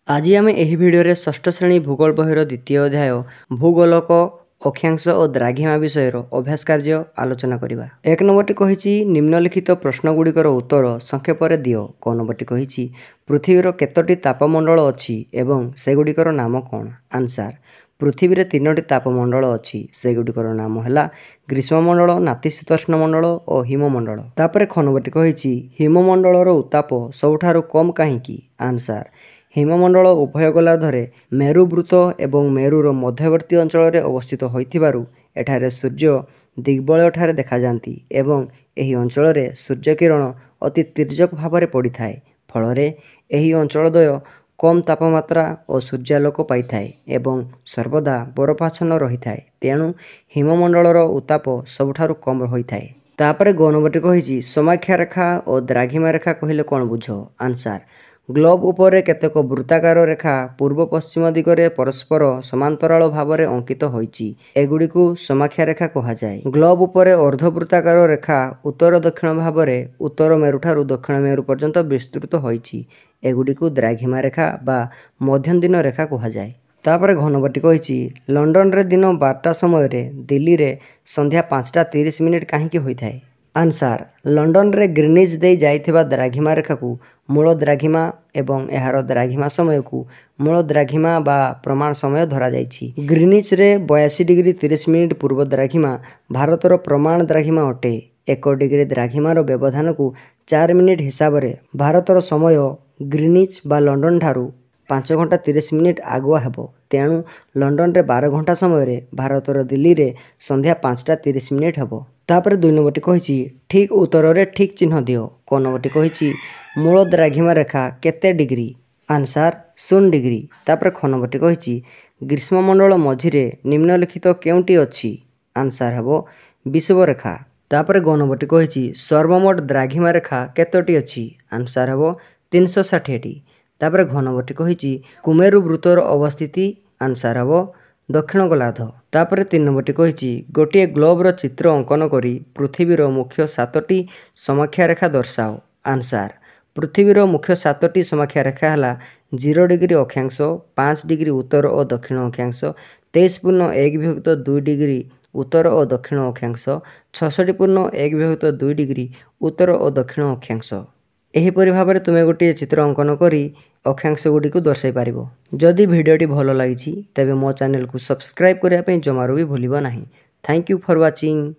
आज आम यह भिडियो षष्ठ श्रेणी भूगोल बहिर द्वितीय अध्याय भूगोलक अक्षांश और द्राघिमा विषय अभ्यास कार्य आलोचना करवा। एक नंबरटी कही निम्नलिखित प्रश्नगुड़िकर उत्तर संक्षेप दियो। क नंबरटी कही पृथ्वीर केतोटी तापमंडल अच्छी एवं सेगुड़िकर नाम कौन। आंसर पृथ्वी रे 3टी तापमंडल अच्छी सेगुड़िकर नाम है ग्रीष्ममंडल, नातिशीतोष्ण मंडल और हिममंडल। तापर ख नंबरटी कही हिममंडलर उत्ताप सबुठारु कम कहीं। आंसर हिममंडल उभय गोलार्धरे मेरुवृत्त एवं मेरुर मध्यवर्ती अंचल अवस्थित होइथिबारु एठारे सूर्य दिग्बलय देखा जाती एवं एही अंचल रे सूर्य किरण अति तीर्यक भाव पड़ी थाए। फल एही अंचलद्वय कम तापमात्रा और सूर्यालोक पाई थाए एवं सर्वदा बरफाच्छन्न रही थाए। तेणु हिममंडलर उत्ताप सबुठारु कम रही थाए। तापर ग नंबरटी कही समाख्या रेखा और द्राघिमा रेखा कहले कौन बुझ। आंसर ग्लोब उपरे केतेक वृत्ताकार रेखा पूर्व पश्चिम दिगरे परस्पर समांतराल भाव में अंकित होइछि। एगुड़िकु समाख्या रेखा कहा जाए। ग्लोब उपरे अर्धवृत्ताकार रेखा उत्तर दक्षिण भाव में उत्तर मेरुठारु दक्षिण मेरु पर्यंत विस्तृत होइछि। एगुड़िकु द्राघिमा रेखा बा मध्यम दिन रेखा कहा जाए। तापर घ नंबरटी कही लंडन रे दिन 12टा समय दिल्ली रे संध्या 5:30 कहीं होइथाए। आंसर लंडन रे ग्रीनिज दे जाइथिबा द्राघिमा रेखा को मूल द्राघिमा एवं एहार द्राघिमा समय को मूल द्राघिमा बा प्रमाण समय धरा जाइछि। ग्रीनिज रे 82°30 पूर्व द्राघिमा भारतर प्रमाण द्राघिमा अटे। 1 डिग्री द्राघिमार व्यवधान को 4 मिनिट हिसाब से भारतर समय ग्रीनिज बा लंडन ठारू 5 घंटा 30 मिनिट आगुआ हेबो। तेणु लंडन रे 12 घंटा समय भारतर दिल्ली रे संध्या 5:30 हेबो। तापर 2 नंबरटी कही ठीक उत्तर रे ठीक चिन्ह दियो। क नंबरटी कही मूल द्राघिमा रेखा केते डिग्री। Answer 0 degree. तापर ख नंबरटी कही ग्रीष्ममंडल मझिरे निम्नलिखित केउंटी अछि। आंसर हेबो विषुव रेखा। तापर ग नंबरटी कही सर्वमोट द्राघिमा रेखा केतोटी अछि। आंसर हेबो 360टी। तापर घ नंबरटी कही कुमेरु वृत्तर अवस्थिति। आंसर हेबो दक्षिण गोलार्ध। तापर 3 नंबरटी कही गोटे ग्लोबर चित्र अंकन करी पृथ्वीर मुख्य 7टी समाख्या रेखा दर्शाओ। आंसर पृथ्वीर मुख्य 7टी समाख्या रेखा है 0 डिग्री अक्षांश, 5 डिग्री उत्तर और दक्षिण अक्षांश, 23.1/2 डिग्री उत्तर और दक्षिण अक्षांश, 66.1/2 डिग्री उत्तर और दक्षिण अक्षांश। एहीपरि भाव में तुम्हें गोटे चित्र अंकन करी अक्षांश गुड़ी को दर्शाई पार। जदि भिडियोटी भल लगी तेब मो चैनल को सब्सक्राइब करने जमारू भी भूल ना। Thank you for watching.